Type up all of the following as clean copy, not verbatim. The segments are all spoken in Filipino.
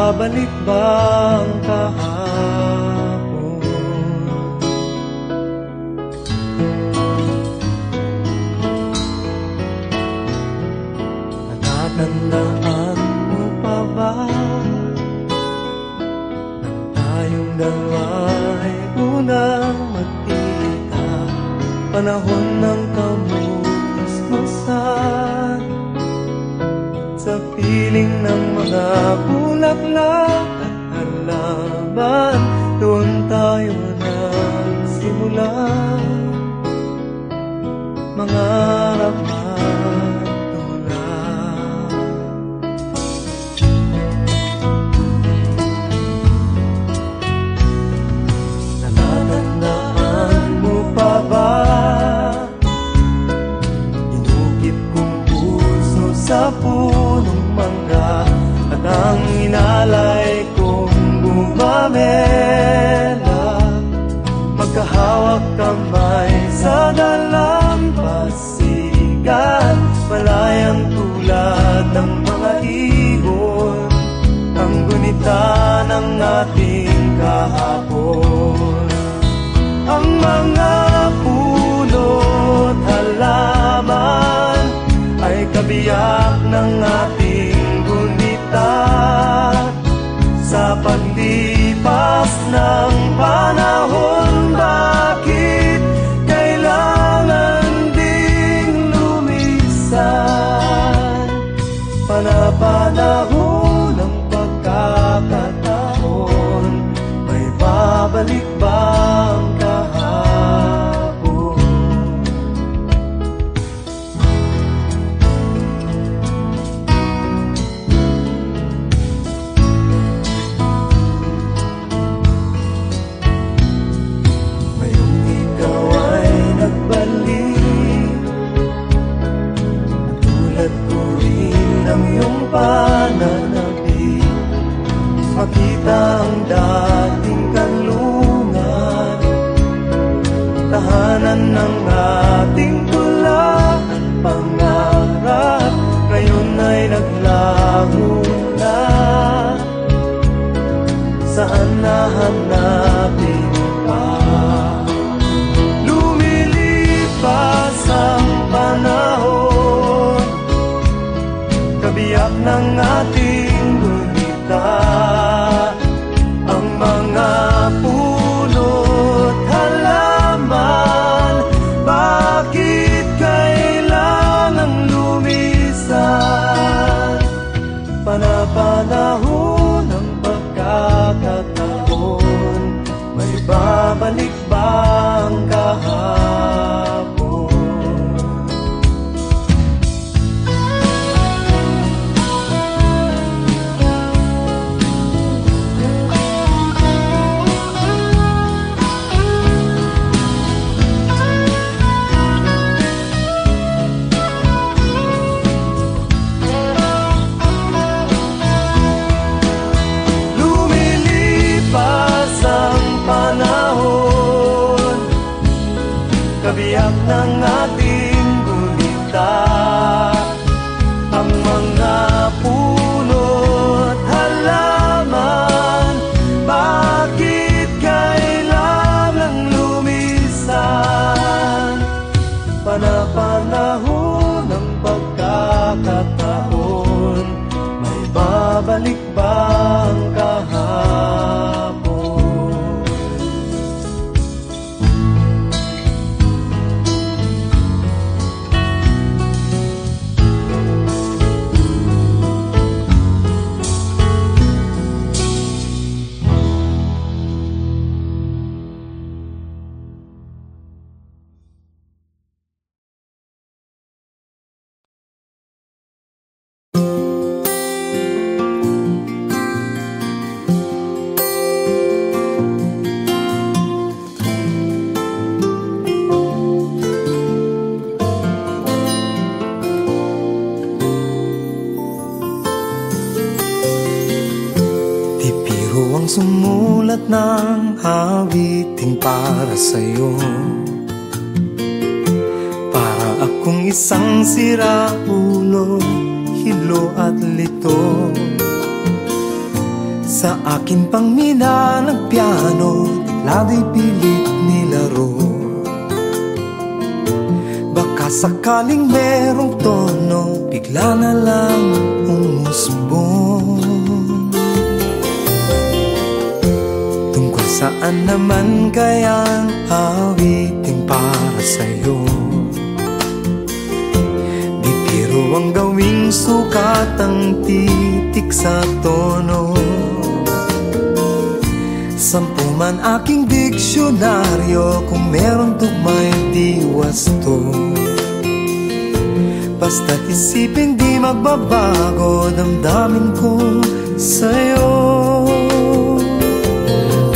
babalik ba ang kahapon? Natatandaan mo pa ba nang tayong dalawa'y unang magkita? Panahon ng kamusmusan sa piling ng mga bulaklak at halaman, doon tayo nagsimula mangarap at tulad. Natatandaan mo pa ba inukit kong puso sa punong mangga at ang inalay kong bumamela, magkahawak kamay sa dalampasigan, malayang tulad ng mga ibon, ang gunita ng ating kahapon. Ang mga puno't halaman ay kabiyak ng ating gunita. Sa paglipas ng panahon, bakit kailangan ding lumisan? Panapanahon ng pagkakataon, may babalik ba ang kahapon? Ngayong ikaw ay nagbalik, tulad ko rin ang iyong pananabik, makita ang dating kanlungan, tahanan ng ating tula at pangarap, ngayon ay naglaho na. Saan nahanapin pa? Lumilipas ang panahon, kabiyak ng ating gunita. Ang mga puno't halaman, bakit kailangang lumisan? Panapanahon ng pagkakataon, may babalik ba ang kahapon? Lumilipas ang panahon, kabiyak ng ating gunita. Ang mga puno't halaman, bakit kailangang lumisan? Panapanahon ng pagkakataon, may babalik ba ang kahapon? Ang sumulat ng awiting para sa'yo, para akong isang siraulo, hilo at lito. Sa akin pang minalang piano, lago'y pilit nilaro. Baka sakaling merong tono, bigla na lang umusbong. Tungkol saan naman kayang awitin para sa'yo? Di biro ang gawing sukat ang titik sa tono. 10 man aking diksyonaryo, kung meron tugmay di wasto. Basta't isipin di magbabago, damdamin ko sa'yo.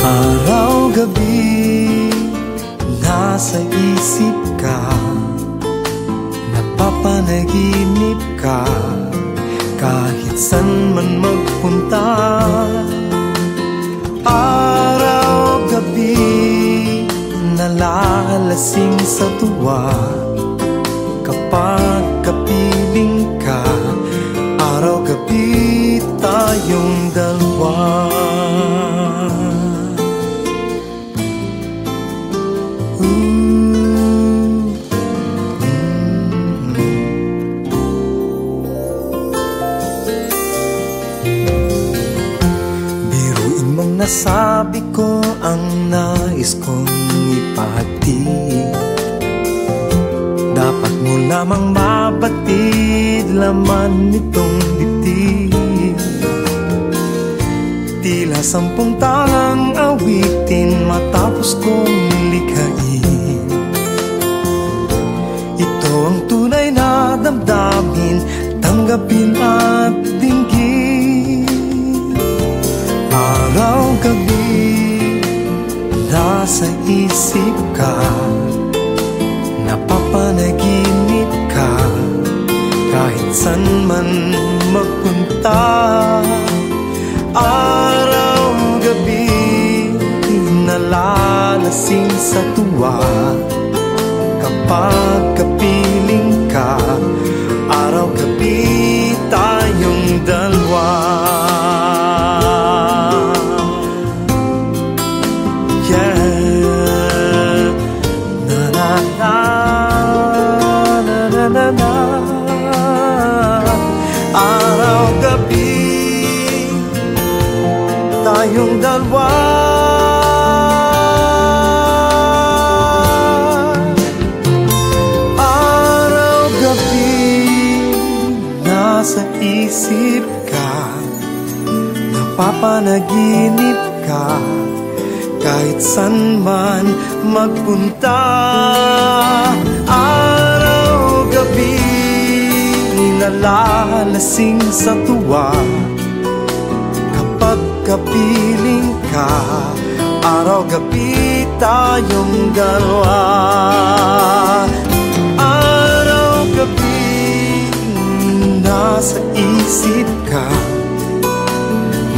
Araw-gabi, nasa isip ka, napapanaginip ka, kahit san man magpunta. Araw-gabi, nalalasing sa tuwa, kapag kapiling ka. Araw-gabi, tayong dalawa. Nasabi ko ang nais kong ipahatid. Dapat mo lamang mabatid laman nitong dibdib. Tila 10 talang awitin matapos kong likhain. Ito ang tunay na damdamin, tanggapin at dinggin. Araw-gabi, nasa isip ka, napapanaginip ka, kahit san man magpunta. Araw-gabi, nalalasing sa tuwa, kapag kapiling ka. Araw-gabi, tayong dalawa. Araw-gabi, tayong dalawa. Araw-gabi, nasa isip ka, napapanaginip ka, kahit san man magpunta. Araw-gabi, nalalasing sa tuwa, kapag kapiling ka. Araw-gabi, tayong dalawa. Araw-gabi, nasa isip ka,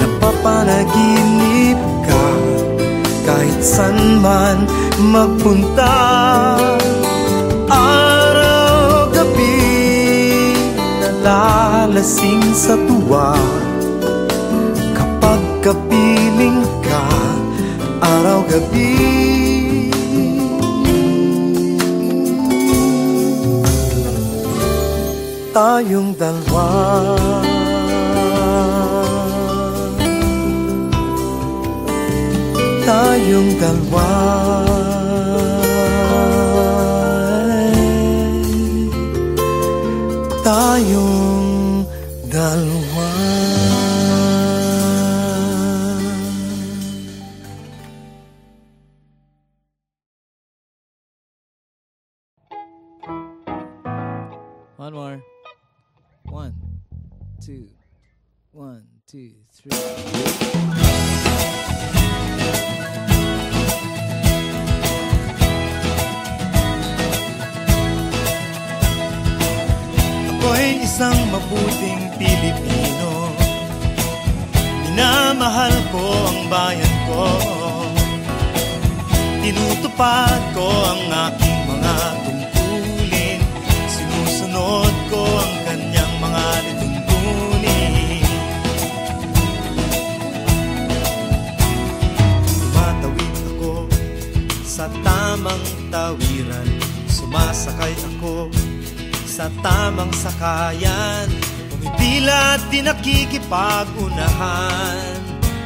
napapanaginip ka, kahit san man magpunta. Araw-gabi, nalalasing sa tuwa, kapag kapiling ka. Araw-gabi, tayong dalawa. Tayong dalawa. Tayong dalawa. One more. 1, 2, 1, 2, 3. Ako'y isang mabuting Pilipino, minamahal ko ang bayan ko, tinutupad ko ang aking mga tungkulin, sinusunod ko ang kanyang mga lituntunin. tamang sakayan. Pumipila at di nakikipag-unahan,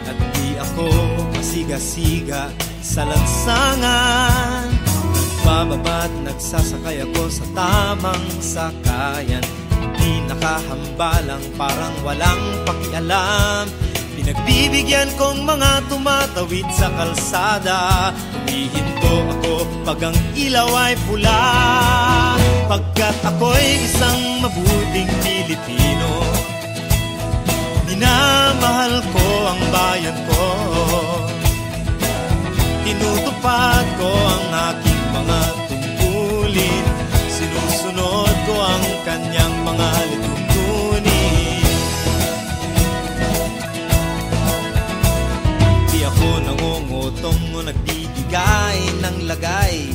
at di ako masiga-siga sa lansangan. Nagbababa't nagsasakay ako sa tamang sakayan, di nakahambalang parang walang pakialam. Pinagbibigyan kong mga tumatawid sa kalsada. Humihinto ako pag ang ilaw ay pula, pagkat ako'y isang mabuting Pilipino. Minamahal ko ang bayan ko, tinutupad ko ang aking mga tungkulin, sinusunod ko ang kanyang mga lituntunin. Di ako nangungutong o nagbibigay ng lagay,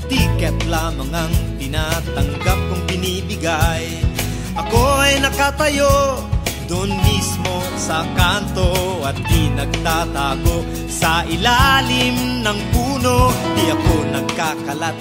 tiket lamang ang tinatanggap kong binibigay. Ako ay nakatayo doon mismo sa kanto at di nagtatago sa ilalim ng puno. Di ako nagkakalat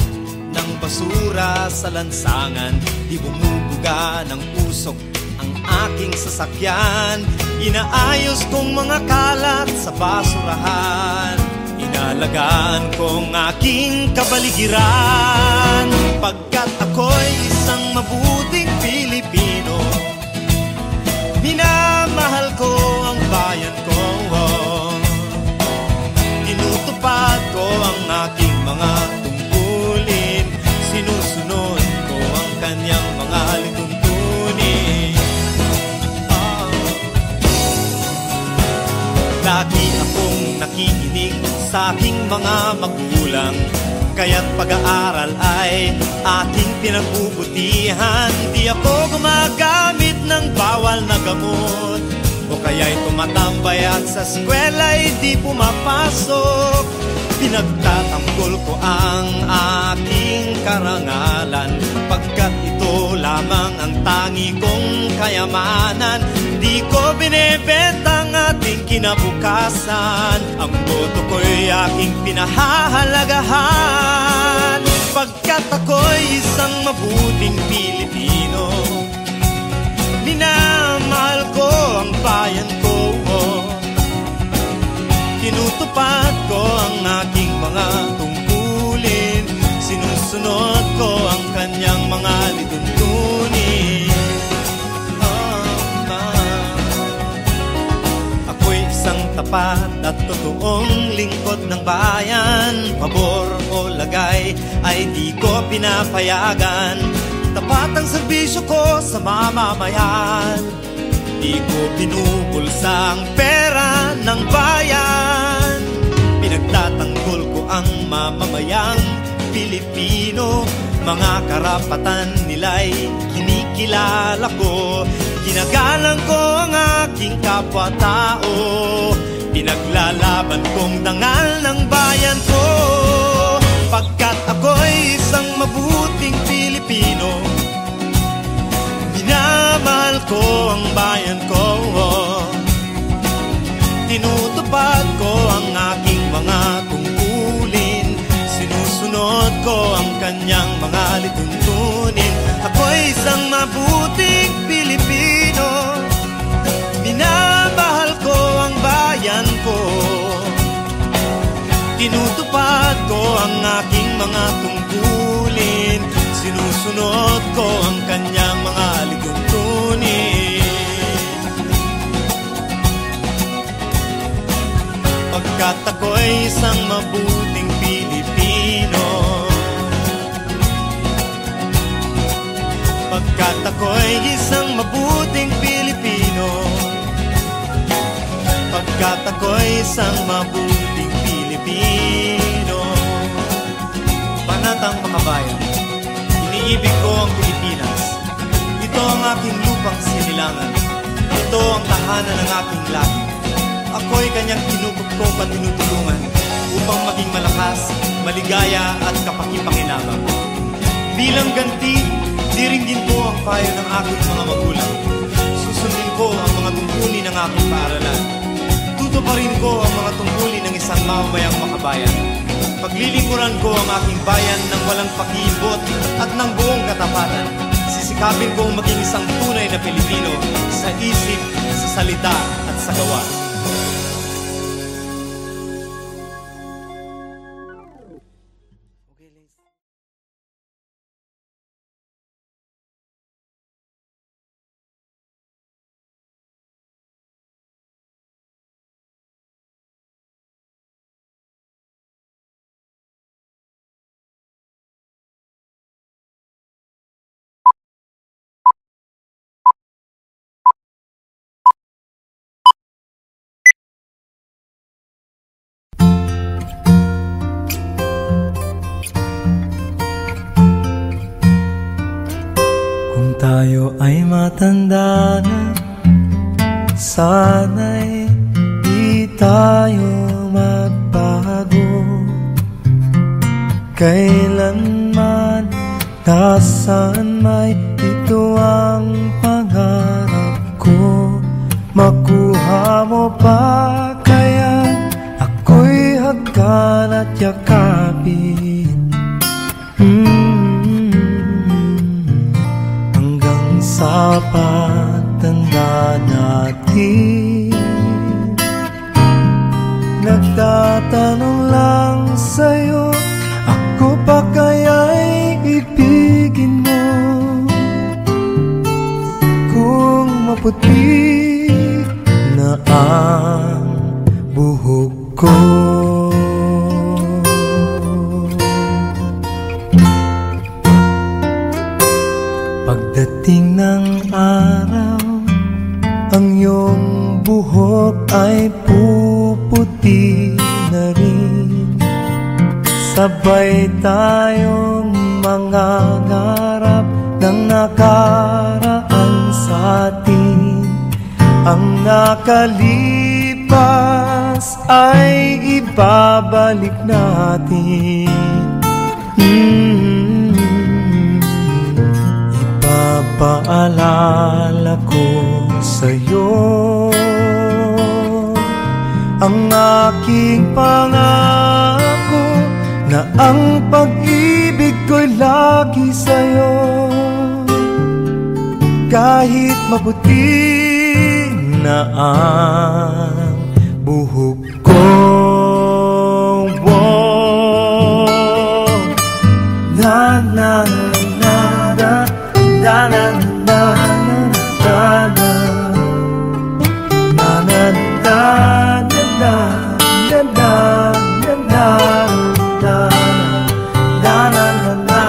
ng basura sa lansangan, di bumubuga ng usok ang aking sasakyan. Inaayos kong mga kalat sa basurahan, inalagaan kong aking kabaligiran, pagkat ako'y isang mabuting Pilipino. Minamahal ko ang bayan ko, tinutupad ko ang aking mga tungkulin, sinusunod ko ang kanyang mga lituntunin. Lagi akong nakikinig sa aking mga magulang, kaya't pag-aaral ay aking pinagbubutihan. Di ako gumagamit ng bawal na gamot, o kaya'y tumatambay at sa eskwela'y di pumapasok. Pinagtatanggol ko ang aking karangalan, pagkat ito lamang ang tangi kong kayamanan. Di ko binebenta ang ating kinabukasan, ang boto ko'y aking pinahahalagahan, pagkat ako'y isang mabuting Pilipino. Minamahal ko ang bayan ko, tinutupad ko ang aking mga tungkulin, sinusunod ko ang kanyang mga lituntunin. Ako'y isang tapat at totoong lingkod ng bayan. Pabor o lagay ay di ko pinapayagan. Tapat ang serbisyo ko sa mamamayan, di ko binubulsa ang pera ng bayan. Pinagtatanggol ko ang mamamayang Pilipino, mga karapatan nila'y kinikilala ko. Ginagalang ko ang aking kapwa-tao, pinaglalaban kong dangal ng bayan ko, pagkat ako'y isang mabuting Pilipino. Minamahal ko ang bayan ko, tinutupad ko ang aking mga tungkulin, sinusunod ko ang kanyang mga lituntunin. Ako'y isang mabuting Pilipino, minamahal ko ang bayan ko, tinutupad ko ang aking mga tungkulin, sinusunod ko ang kanyang mga lituntunin. Pagkat ako'y isang mabuting Pilipino, pagkat ako'y isang mabuting Pilipino, pagkat ako'y isang mabuting Pilipino. Panatang makabayan, iniibig ko ang Pilipinas. Ito ang aking lupang sinilangan, ito ang tahanan ng aking lahi. Ako'y kanyang kinukupkop at tinutulungan upang maging malakas, maligaya at kapakipakinabang. Bilang ganti, diringgin ko ang payo ng aking mga magulang. Susundin ko ang mga tungkulin ng aking paaralan. Tutuparin ko ang mga tungkulin ng isang mamamayang makabayan. Paglilingkuran ko ang aking bayan ng walang pakibot at ng buong katapatan. Si Sisikapin kong maging isang tunay na Pilipino sa isip, sa salita at sa gawa. Tayo ay matanda na, sana'y di tayo magbago. Kailanman, nasaan may ito ang pangarap ko. Makuha mo ba kaya ako'y hagkan at yakapin? Sa pagtanda natin, nagtatanong lang sa'yo, ako pa kaya'y ibigin mo? Kung maputi na ang buhok ko, pagdating ng araw, ang iyong buhok ay puputi na rin. Sabay tayong mangangarap ng nakaraan sa atin. Ang nakalipas ay ibabalik natin. Paalala ko sa'yo ang aking pangako na ang pag-ibig ko'y lagi sa'yo. Kahit maputi na ang buhok ko, na na na na da na na na na na na na na na.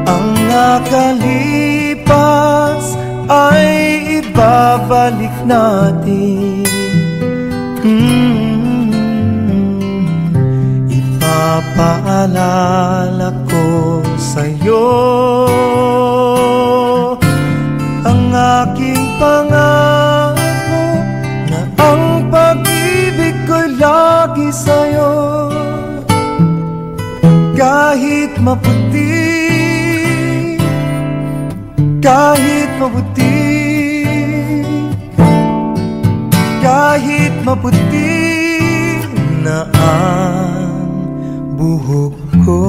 Ang nakalipas ay ibabalik natin. Ipapaalala ko sa'yo ang aking pangako na ang pag-ibig ko'y lagi sa'yo. Kahit maputi, kahit maputi, kahit maputi na ang buhok ko.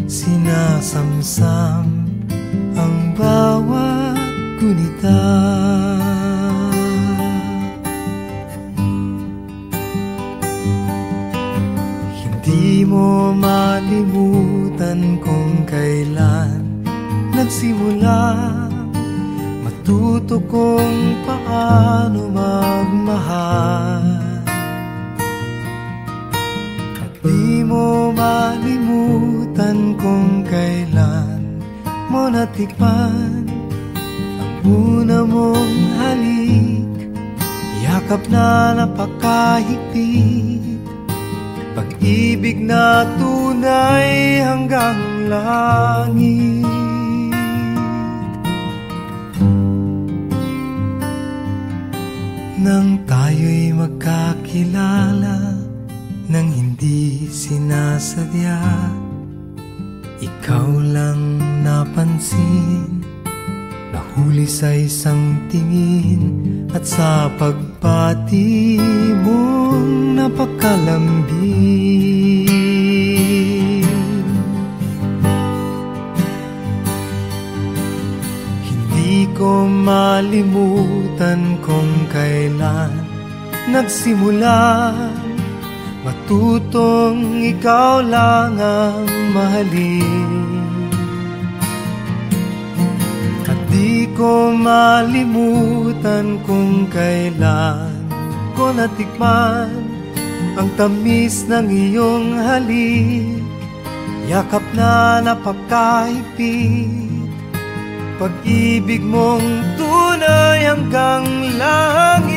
Sinasamsam ang bawat gunita. Di mo malimutan kung kailan nagsimula matuto kung paano magmahal. At di mo malimutan kung kailan mo natikman ang una mong halik, yakap na napakahigpit, pag-ibig na tunay hanggang langit. Nang tayo'y magkakilala, nang hindi sinasadya, ikaw lang napansin, nahuli sa isang tingin, at sa pagpati mong napakalambing. Hindi ko malimutan kung kailan nagsimula matutong ikaw lang ang mahalin. At di ko malimutan kung kailan ko natikman ang tamis ng iyong halik, yakap na napakahigpit, pag-ibig mong tunay hanggang langit.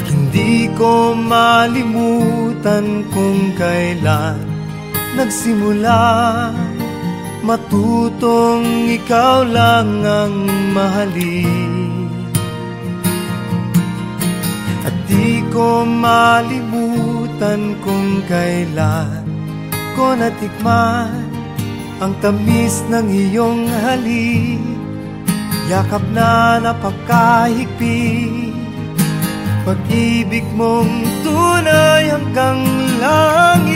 Hindi ko malimutan kung kailan nagsimula matutong ikaw lang ang mahalin. At di ko malimutan kung kailan ko natikman ang tamis ng iyong halik, yakap na napakahigpit, pag-ibig mong tunay hanggang langit.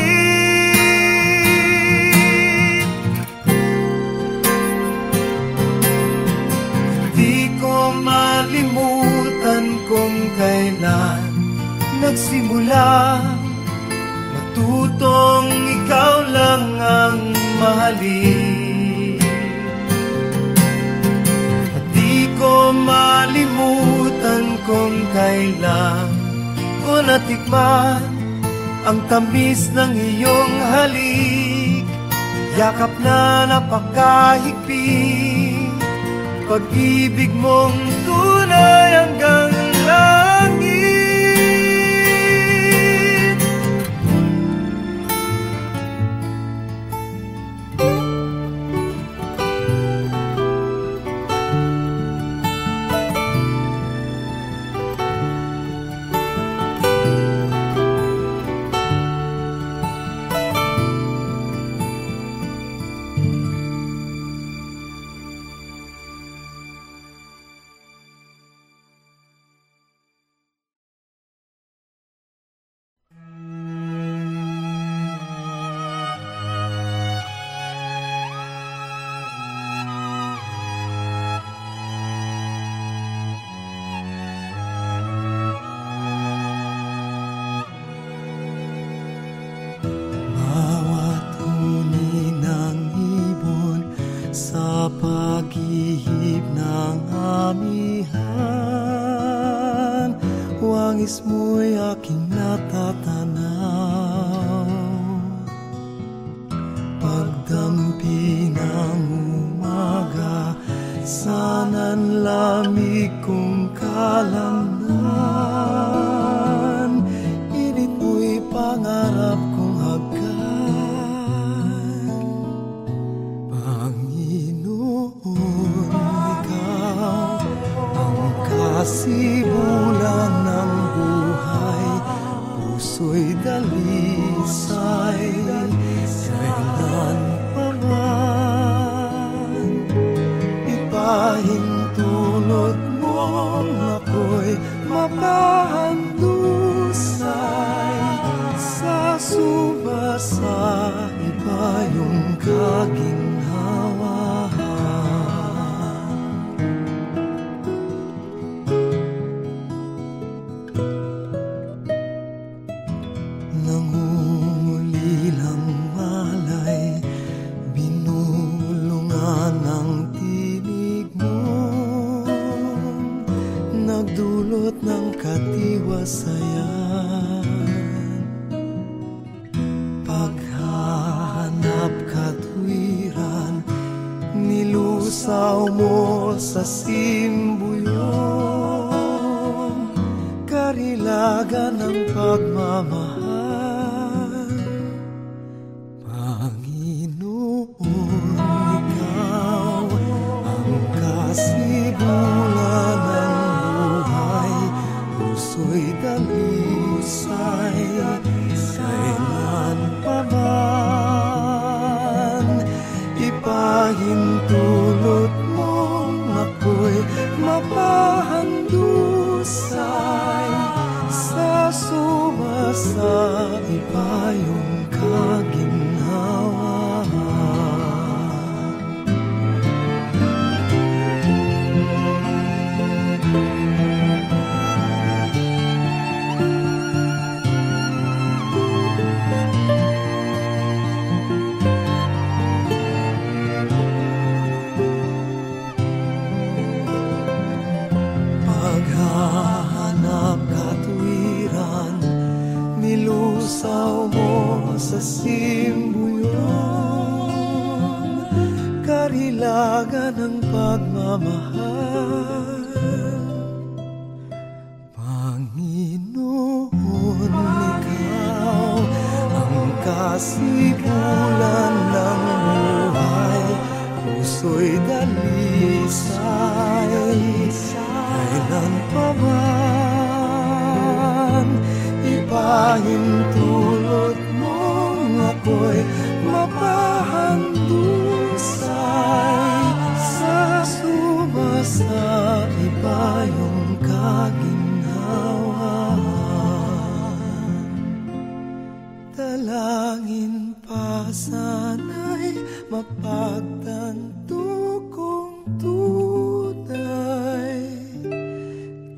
Di ko malimutan kung kailan nagsimula matutong ikaw lang ang mahalin. At di ko malimutan kung kailan ko natikman ang tamis ng iyong halik, yakap na napakahigpit, pag-ibig mong tunay hanggang langit. Paghihip ng amihan, wangis mo'y aking natatanaw. Pagdampi ng umaga, sana'y lamig kong kalamnan, init mo'y pangarap kong hagkan. Kasibulan ng buhay, puso'y dalisay, kailan pa man ipahintulot mo ako'y mapahandusay sa suba sa iba yung kaginhawa. Paghahanap katwiran, nilusaw mo sa simbuyong karilagan ng pagmamahal. Panginoon, ikaw ang kasibulan ng buhay, puso'y dalisay, kailan pa man ipahintulot mong ako'y mapahandusay sa sumasaibayong kaginhawa. Paghahanap katwiran, nilusaw mo sa simbuyong karilagan ng pagmamahal. Panginoon, ikaw ang kasibulan ng buhay, puso'y dalisay, kailan pa man ipahintulot mong ako'y mapahandusay sa sumasaibayong kaginhawa. Dalangin pa sana'y mapagtanto kong tunay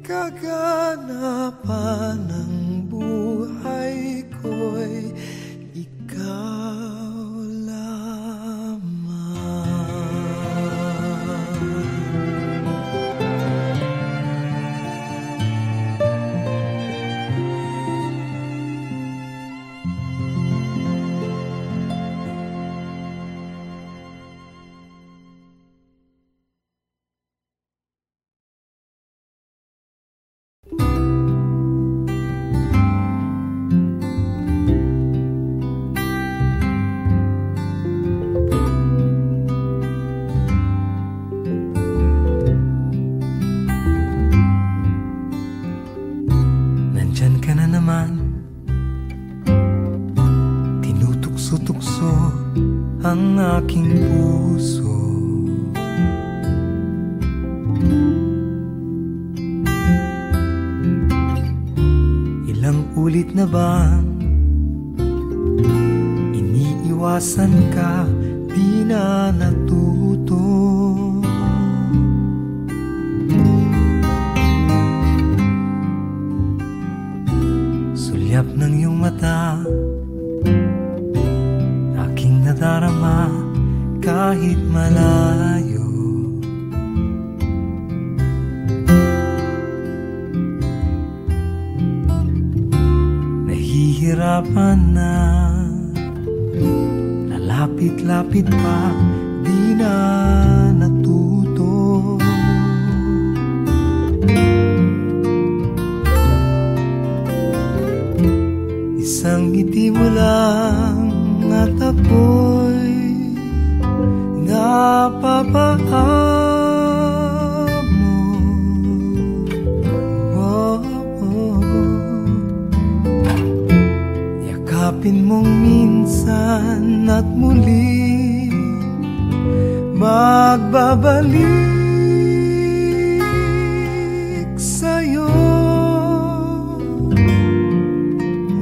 kaganapan ng buhay ko'y ikaw lamang. Nandyan ka na naman, tinutukso-tukso ang aking puso. Ilang ulit na bang iniiwasan ka, di na natuto? Sulyap ng iyong mata, aking nadarama kahit malayo. Nahihirapan na, lalapit-lapit pa, di na natuto. Isang ngiti mo lang at ako'y napapaamo. Yakapin mong minsan at muli magbabalik sa'yo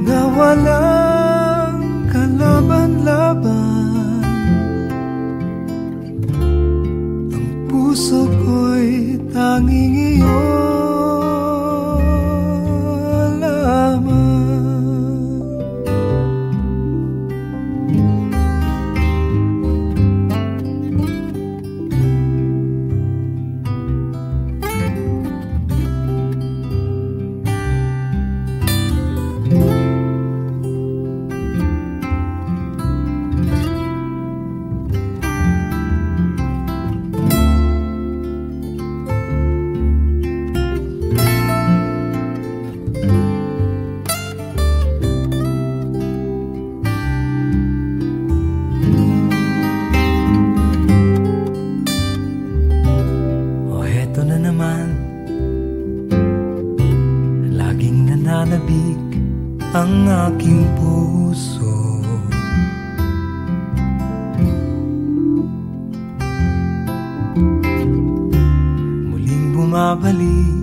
na walang kalaban-laban. Ang puso ko'y tanging iyo lamang. ang aking puso. Muling bumabalik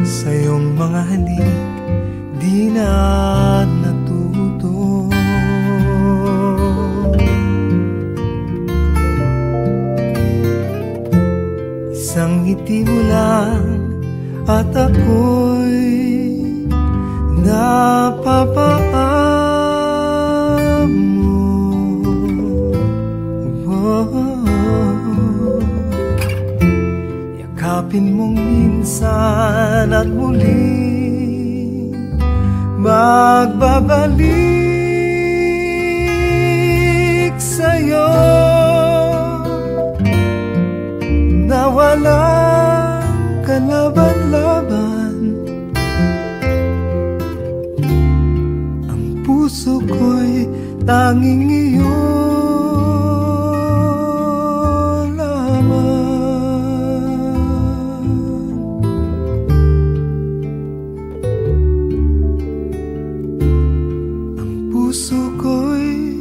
sa iyong mga halik, di na natuto. Isang ngiti mo lang at ako'y napapaan mo. Yakapin mong minsan at muling magbabalik sa'yo na walang kalaban-laban. Ang puso ko'y tanging iyo lamang. Ang puso ko'y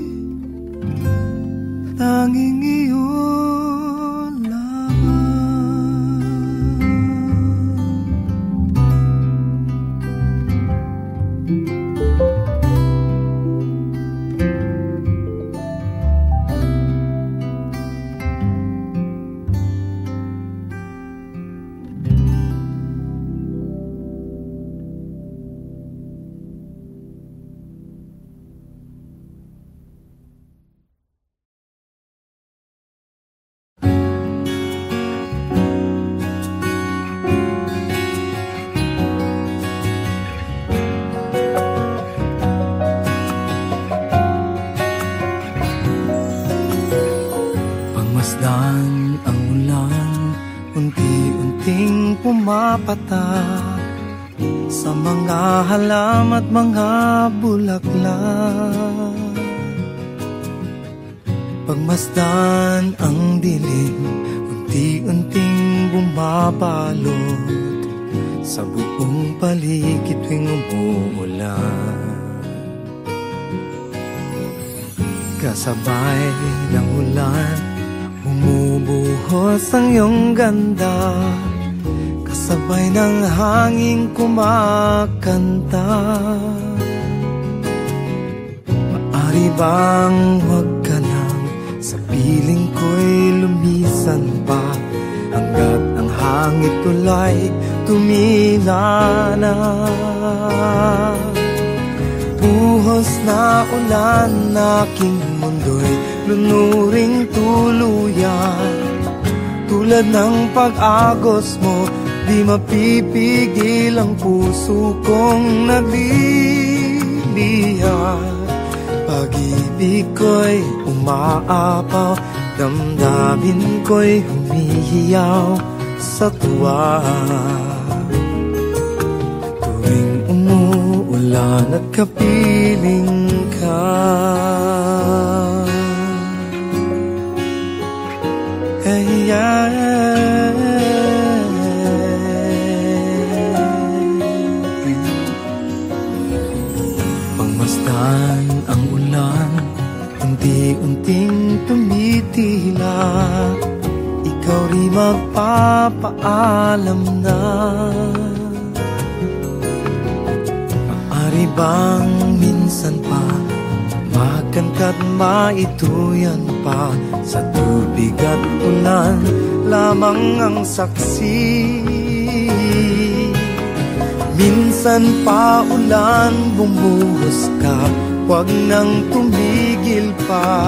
tanging iyo pumapatak sa mga halam at mga bulaklak. Pagmasdan ang dilim, unti-unting bumabalot sa buong paligid tuwing umuulan. Kasabay ng ulan, bumubuhos ang iyong ganda, kasabay ng hangin kumakanta. Maari bang huwag ka lang sa piling ko'y lumisan pa, hanggat ang hangit tulay tumila na. Buhos na ulan, aking mundo'y lunuring tuluyan. Tulad ng pag-agos mo, di mapipigil ang puso kong nagliliyab. Pag-ibig ko'y umaapaw, damdamin ko'y humihiyaw sa tuwa. Tuwing umuulan at kapiling ka, pagmasdan ang ulan, unti-unting tumitila, ikaw rin magpapaalam na. Maaari bang minsan pa magkanta't maituyan pa, sa tubig at ulan lamang ang saksi. Minsan pa ulan, bumuhos ka, huwag nang tumigil pa.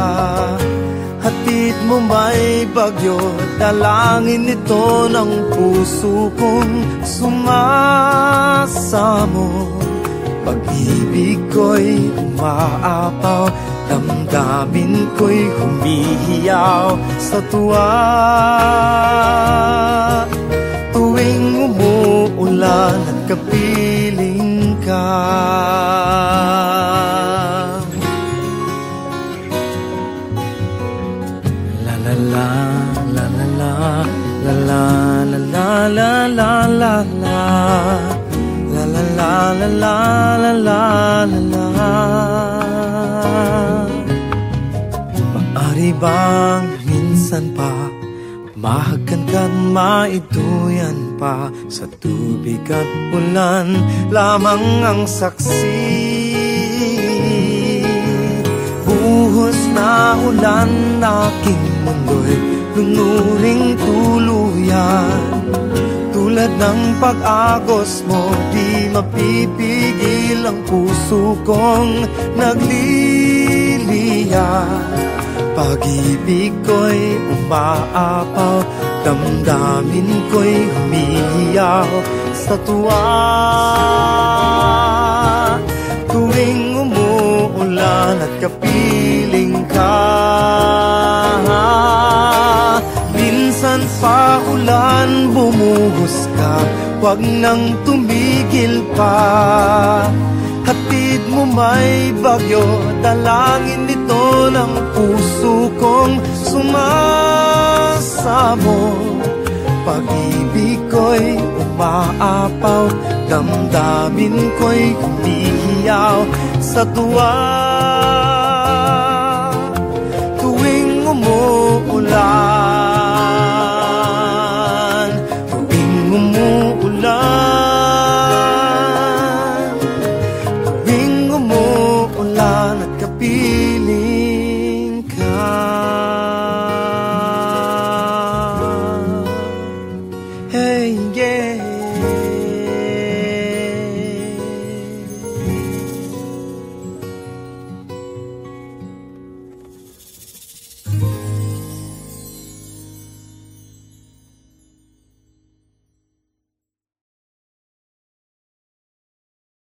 Hatid mo may bagyo, dalangin ito ng puso kong sumasamo. Pag-ibig ko'y umaapaw, damdamin ko'y humihiyaw sa tuwa. Tuwing umuulan at kapiling ka, la la la la la la la la la la la la la la la la la la la la la. Maari bang minsan pa mahagkan ka't maiduyan pa, sa tubig at ulan lamang ang saksi. Buhos na ulan aking mundo'y lunuring tuluyan. Tulad ng pag-agos mo, di mapipigil ang puso kong nagliliya. Pag-ibig ko'y umaapaw, damdamin ko'y humihiyaw sa tuwa. Tuwing umuulan at kapiling ka, minsan pa ulan bumuhos ka, wag nang tumigil pa. Hatid mo may bagyo, dalangin nito ng puso kong sumasabog. Pag-ibig ko'y umaapaw, damdamin ko'y humihiyaw sa tuwa.